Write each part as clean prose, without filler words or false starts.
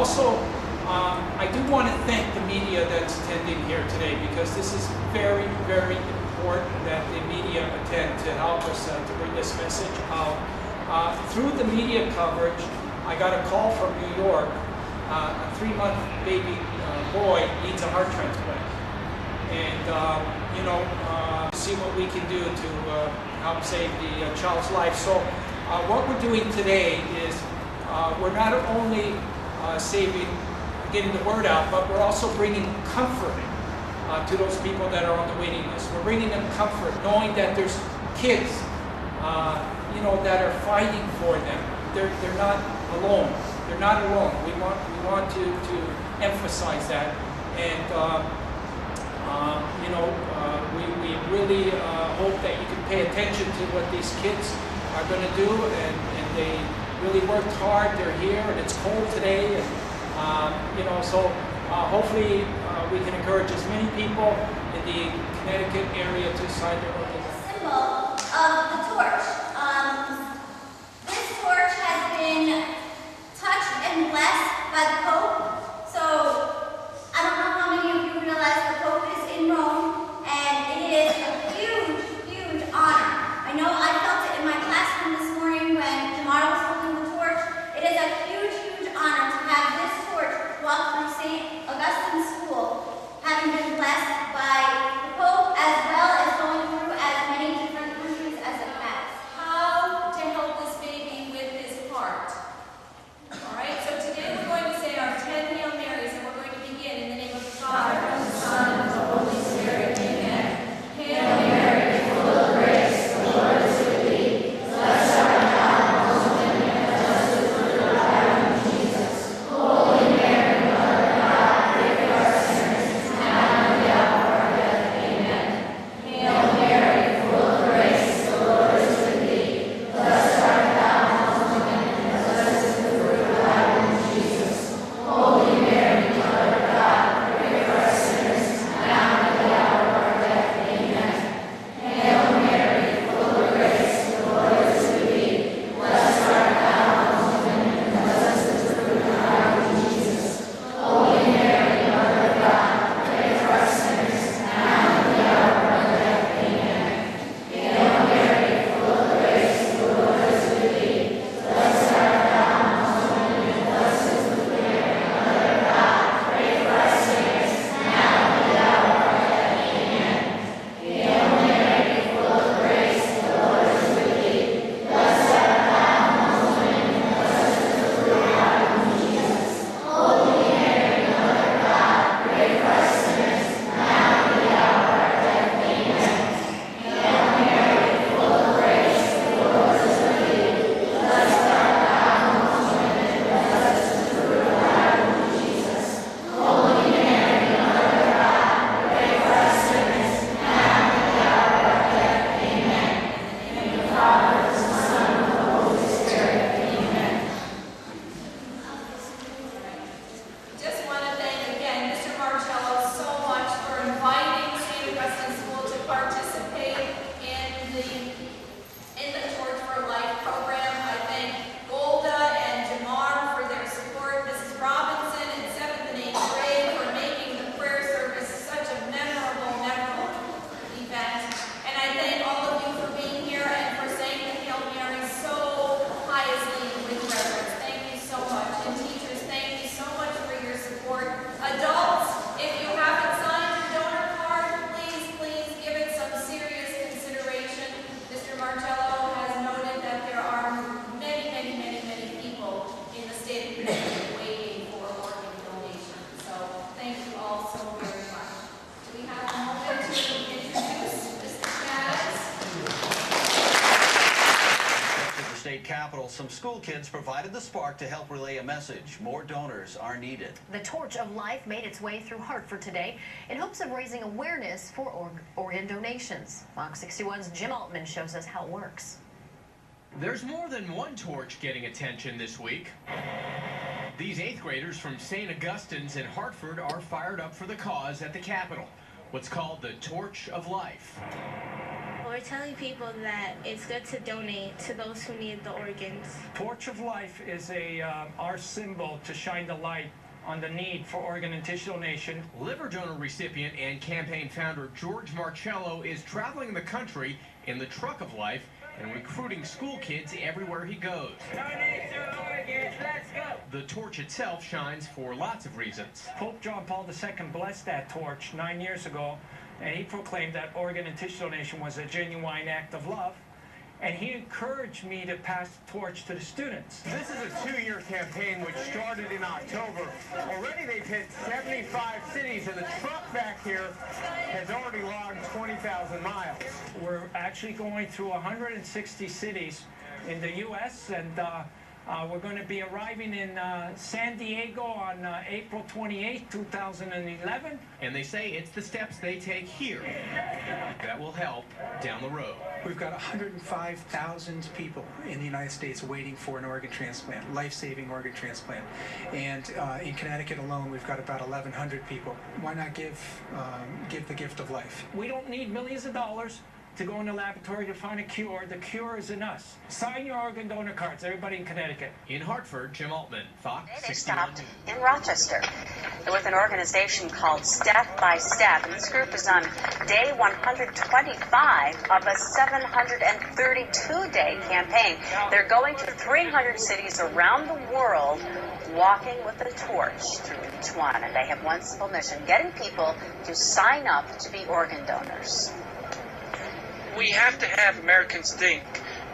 also, I do want to thank the media that's attending here today, because this is very, very important that the media attend to help us to bring this message out. Through the media coverage, I got a call from New York. A 3-month baby boy needs a heart transplant. And, you know, see what we can do to help save the child's life. So what we're doing today is we're not only getting the word out, but we're also bringing comfort to those people that are on the waiting list. We're bringing them comfort, knowing that there's kids, you know, that are fighting for them. They're not alone. They're not alone. We want to emphasize that, and you know, we really hope that you can pay attention to what these kids are going to do, and they really worked hard. They're here, and it's cold today, and you know, so hopefully we can encourage as many people in the Connecticut area to sign their petition. Symbol of the torch. This torch has been touched and blessed by the Pope. So I don't know how many of you realize the Pope is in Rome, and it is a huge, huge honor. I know I felt it in my classroom this morning when Jamar was holding the torch. It is a huge, huge honor to have this torch walk through St Augustine School, having been blessed by the Pope, as well as going through as many different countries as it has. How to help this baby with his heart. All right, so today we're going to say our 10 Hail Marys, and we're going to begin in the name of the Father, and the Son, and the Holy Spirit. Amen. Hail Mary, full of grace, the Lord is with thee. Blessed art thou amongst women, and blessed is the fruit of thy womb, Jesus. Holy Mary, Mother of God, pray for us sinners, now and at the hour of our death. Amen. Hail Mary, full of grace, the Lord is with thee. Blessed art thou amongst women, and blessed is the fruit of thy womb, Jesus. Holy Mary, Mother of God, pray for us sinners, now and at the hour of our death. Amen. Hail Mary, full of grace, the Lord is with thee. Blessed art thou amongst women, and blessed is the fruit of thy womb, Jesus. Holy Mary, Mother of God, pray for us sinners, now and at the hour of our death. Amen. Hail Mary, full of grace, the Lord is with thee. Blessed art thou amongst women, and blessed is the fruit of thy womb, Mother of God, pray for us sinners, now and at the hour of our death. Amen. Hail Mary, full of grace, the Lord is with thee. Blessed art thou amongst women, and blessed is the fruit of thy womb, Jesus. Holy Mary, Mother of God, pray for us sinners, now and at the hour of our death. Amen. Hail Mary, full of grace, the Lord is with thee. Blessed art thou amongst women, and blessed is the fruit of thy womb, Jesus. Holy Mary, Mother of God, pray for us sinners, now and at the hour of our death. Amen. In the name of the Father, the Son, and the Holy Spirit. Amen. Just want to thank again Mr. Marcello so much for inviting St Augustine School to participate in the Torch for Life program. I thank Golda and Jamar for their support, Mrs. Robinson and 7th and 8th grade for making the prayer service such a memorable event. And I thank all of you for being here and for saying the Hail Mary so piously and with reverence. Thank you so much. And teachers, thank you so much for your support. Adults, if you haven't signed your donor card, please give it some serious consideration. Mr. Marcello has noted that there are many, many, many, many people in the state of Connecticut waiting for organ donation. So thank you all so very much. Do we have a moment to introduce Mr. Chaz? At the state capitol, some school kids provided the spark to help relay a message. More donors are needed. The Torch of Life made its way through Hartford today in hopes of raising awareness for organ donations. Fox 61's Jim Altman shows us how it works. There's more than one torch getting attention this week. These 8th graders from St. Augustine's in Hartford are fired up for the cause at the Capitol, what's called the Torch of Life. I we're telling people that it's good to donate to those who need the organs. Torch of Life is our symbol to shine the light on the need for organ and tissue donation. Liver donor recipient and campaign founder George Marcello is traveling the country in the truck of life and recruiting school kids everywhere he goes. Donate to organs, let's go! The torch itself shines for lots of reasons. Pope John Paul II blessed that torch 9 years ago, and he proclaimed that organ and tissue donation was a genuine act of love. And he encouraged me to pass the torch to the students. This is a 2-year campaign which started in October. Already they've hit 75 cities, and the truck back here has already logged 20,000 miles. We're actually going through 160 cities in the U.S., and we're going to be arriving in San Diego on April 28, 2011. And they say it's the steps they take here that will help down the road. We've got 105,000 people in the United States waiting for an organ transplant, life-saving organ transplant. And in Connecticut alone, we've got about 1,100 people. Why not give the gift of life? We don't need millions of dollars to go in the laboratory to find a cure. The cure is in us. Sign your organ donor cards, everybody in Connecticut. In Hartford, Jim Altman, Fox 61 They stopped in Rochester with an organization called Step by Step, and this group is on day 125 of a 732-day campaign. They're going to 300 cities around the world, walking with a torch through each one, and they have one simple mission: getting people to sign up to be organ donors. We have to have Americans think,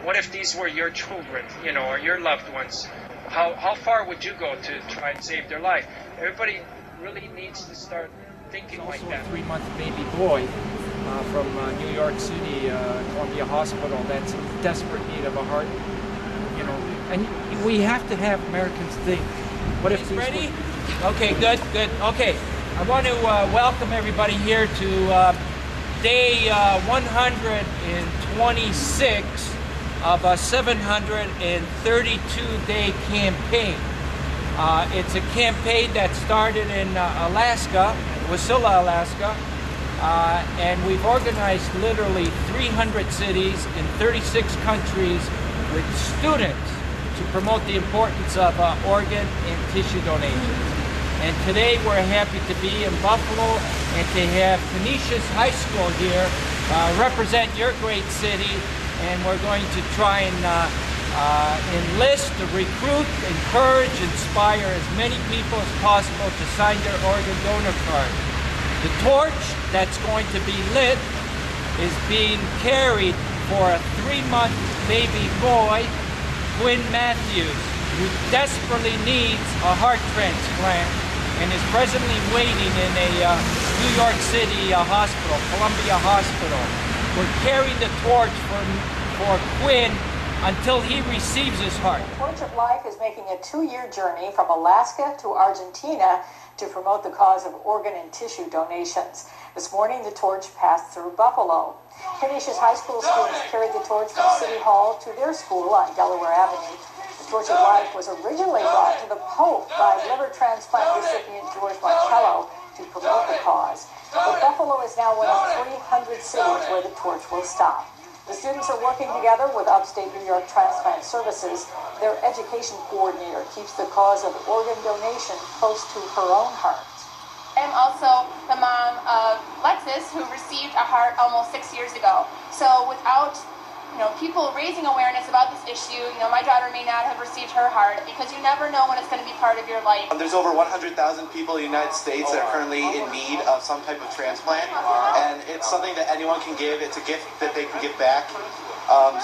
what if these were your children, or your loved ones? How far would you go to try and save their life? Everybody really needs to start thinking like that. Also a 3-month baby boy from New York City, Columbia Hospital, that's in desperate need of a heart, and we have to have Americans think, what if these Ready? Okay, good. Okay, I want to welcome everybody here to day 126 of a 732-day campaign. It's a campaign that started in Alaska, Wasilla, Alaska, and we've organized literally 300 cities in 36 countries with students to promote the importance of organ and tissue donation. And today we're happy to be in Buffalo and to have Canisius High School here represent your great city. And we're going to try and enlist, recruit, encourage, inspire as many people as possible to sign their organ donor card. The torch that's going to be lit is being carried for a 3-month baby boy, Quinn Matthews, who desperately needs a heart transplant and is presently waiting in a New York City hospital, Columbia Hospital. We're carrying the torch for Quinn until he receives his heart. The Torch of Life is making a 2-year journey from Alaska to Argentina to promote the cause of organ and tissue donations. This morning, the torch passed through Buffalo. Canisius High School students carried the torch from City Hall to their school on Delaware Avenue. The Torch of Life was originally brought to the Pope by liver transplant recipient George Marcello to promote the cause. But Buffalo is now one of 300 cities where the torch will stop. The students are working together with Upstate New York Transplant Services. Their education coordinator keeps the cause of organ donation close to her own heart. I'm also the mom of Lexus, who received a heart almost 6 years ago. So without people raising awareness about this issue, my daughter may not have received her heart, because you never know when it's going to be part of your life. There's over 100,000 people in the United States that are currently in need of some type of transplant, and it's something that anyone can give. It's a gift that they can give back.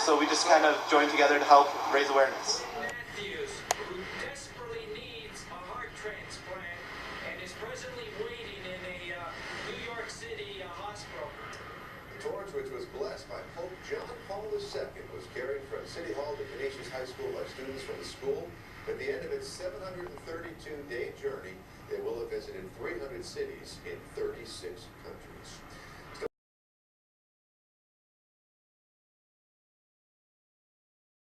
So we just kind of join together to help raise awareness. Matthews, who desperately needs a heart transplant and is presently waiting in a New York City hospital. The torch, which was blessed by Pope John Paul II, was carried from City Hall to Canisius High School by students from the school. At the end of its 732-day journey, they will have visited 300 cities in 36 countries.